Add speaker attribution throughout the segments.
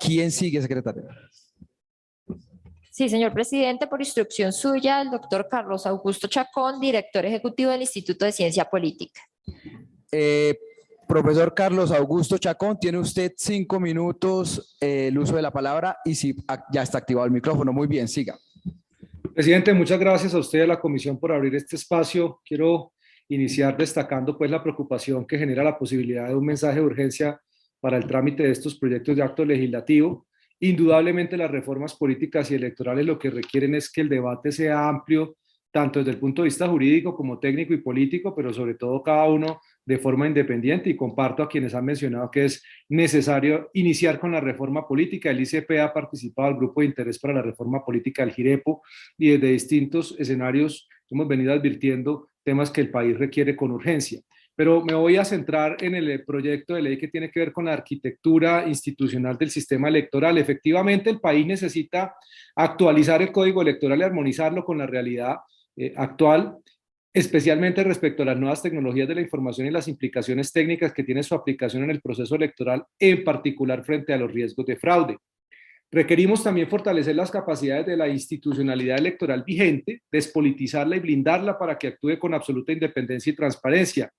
Speaker 1: ¿Quién sigue, secretario?
Speaker 2: Sí, señor presidente, por instrucción suya, el doctor Carlos Augusto Chacón, director ejecutivo del Instituto de Ciencia Política.
Speaker 1: Profesor Carlos Augusto Chacón, tiene usted 5 minutos el uso de la palabra y si ya está activado el micrófono. Muy bien, siga.
Speaker 3: Presidente, muchas gracias a usted y a la comisión por abrir este espacio. Quiero iniciar destacando pues la preocupación que genera la posibilidad de un mensaje de urgencia para el trámite de estos proyectos de acto legislativo. Indudablemente las reformas políticas y electorales lo que requieren es que el debate sea amplio, tanto desde el punto de vista jurídico como técnico y político, pero sobre todo cada uno de forma independiente, y comparto a quienes han mencionado que es necesario iniciar con la reforma política. El ICP ha participado al grupo de interés para la reforma política del GIREPO y desde distintos escenarios hemos venido advirtiendo temas que el país requiere con urgencia. Pero me voy a centrar en el proyecto de ley que tiene que ver con la arquitectura institucional del sistema electoral. Efectivamente, el país necesita actualizar el código electoral y armonizarlo con la realidad actual, especialmente respecto a las nuevas tecnologías de la información y las implicaciones técnicas que tiene su aplicación en el proceso electoral, en particular frente a los riesgos de fraude. Requerimos también fortalecer las capacidades de la institucionalidad electoral vigente, despolitizarla y blindarla para que actúe con absoluta independencia y transparencia.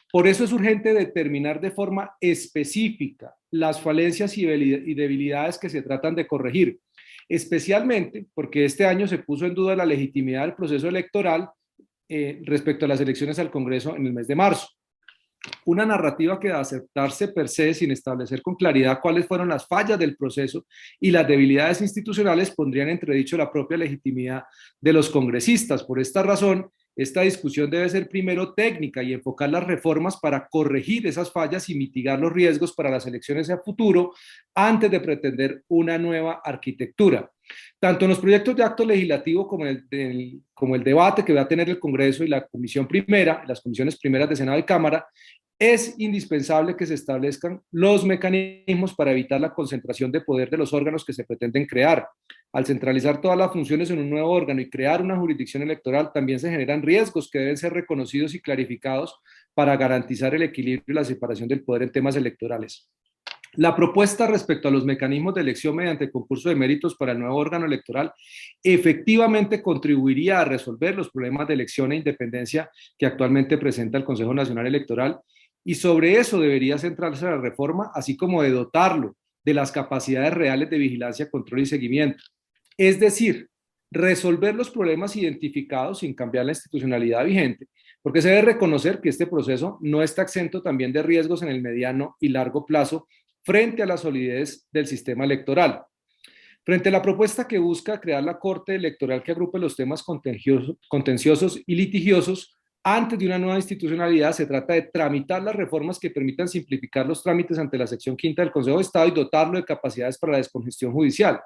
Speaker 3: Por eso es urgente determinar de forma específica las falencias y debilidades que se tratan de corregir, especialmente porque este año se puso en duda la legitimidad del proceso electoral respecto a las elecciones al Congreso en el mes de marzo. Una narrativa que, de aceptarse per se sin establecer con claridad cuáles fueron las fallas del proceso y las debilidades institucionales, pondrían en entredicho la propia legitimidad de los congresistas. Por esta razón, esta discusión debe ser primero técnica y enfocar las reformas para corregir esas fallas y mitigar los riesgos para las elecciones a futuro antes de pretender una nueva arquitectura. Tanto en los proyectos de acto legislativo como el debate que va a tener el Congreso y la Comisión Primera, las comisiones primeras de Senado y Cámara, es indispensable que se establezcan los mecanismos para evitar la concentración de poder de los órganos que se pretenden crear. Al centralizar todas las funciones en un nuevo órgano y crear una jurisdicción electoral, también se generan riesgos que deben ser reconocidos y clarificados para garantizar el equilibrio y la separación del poder en temas electorales. La propuesta respecto a los mecanismos de elección mediante concurso de méritos para el nuevo órgano electoral efectivamente contribuiría a resolver los problemas de elección e independencia que actualmente presenta el Consejo Nacional Electoral, y sobre eso debería centrarse la reforma, así como de dotarlo de las capacidades reales de vigilancia, control y seguimiento. Es decir, resolver los problemas identificados sin cambiar la institucionalidad vigente, porque se debe reconocer que este proceso no está exento también de riesgos en el mediano y largo plazo frente a la solidez del sistema electoral. Frente a la propuesta que busca crear la Corte Electoral que agrupe los temas contenciosos y litigiosos antes de una nueva institucionalidad, se trata de tramitar las reformas que permitan simplificar los trámites ante la sección quinta del Consejo de Estado y dotarlo de capacidades para la descongestión judicial.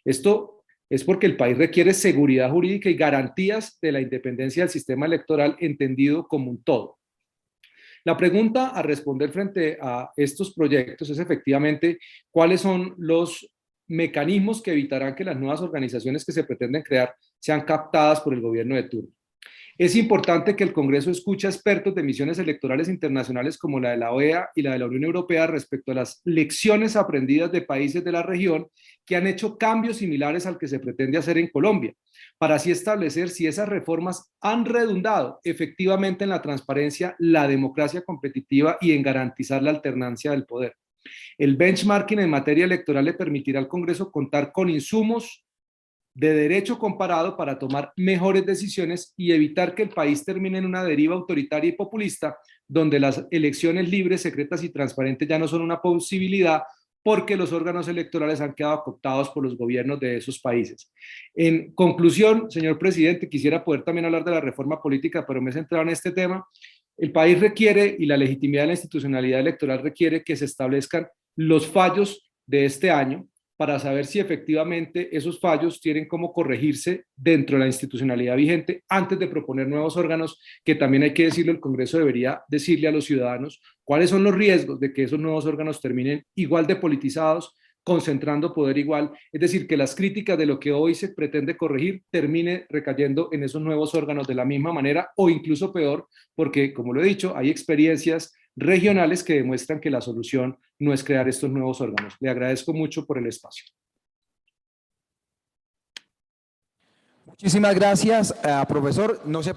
Speaker 3: Esto es porque el país requiere seguridad jurídica y garantías de la independencia del sistema electoral entendido como un todo. La pregunta a responder frente a estos proyectos es efectivamente cuáles son los mecanismos que evitarán que las nuevas organizaciones que se pretenden crear sean captadas por el gobierno de turno. Es importante que el Congreso escuche a expertos de misiones electorales internacionales como la de la OEA y la de la Unión Europea respecto a las lecciones aprendidas de países de la región que han hecho cambios similares al que se pretende hacer en Colombia, para así establecer si esas reformas han redundado efectivamente en la transparencia, la democracia competitiva y en garantizar la alternancia del poder. El benchmarking en materia electoral le permitirá al Congreso contar con insumos de derecho comparado para tomar mejores decisiones y evitar que el país termine en una deriva autoritaria y populista, donde las elecciones libres, secretas y transparentes ya no son una posibilidad porque los órganos electorales han quedado cooptados por los gobiernos de esos países. En conclusión, señor presidente, quisiera poder también hablar de la reforma política, pero me he centrado en este tema. El país requiere, y la legitimidad de la institucionalidad electoral requiere, que se establezcan los fallos de este año, para saber si efectivamente esos fallos tienen cómo corregirse dentro de la institucionalidad vigente antes de proponer nuevos órganos, que también hay que decirlo, el Congreso debería decirle a los ciudadanos cuáles son los riesgos de que esos nuevos órganos terminen igual de politizados, concentrando poder igual, es decir, que las críticas de lo que hoy se pretende corregir termine recayendo en esos nuevos órganos de la misma manera o incluso peor, porque como lo he dicho, hay experiencias regionales que demuestran que la solución no es crear estos nuevos órganos. Le agradezco mucho por el espacio.
Speaker 1: Muchísimas gracias, profesor. No se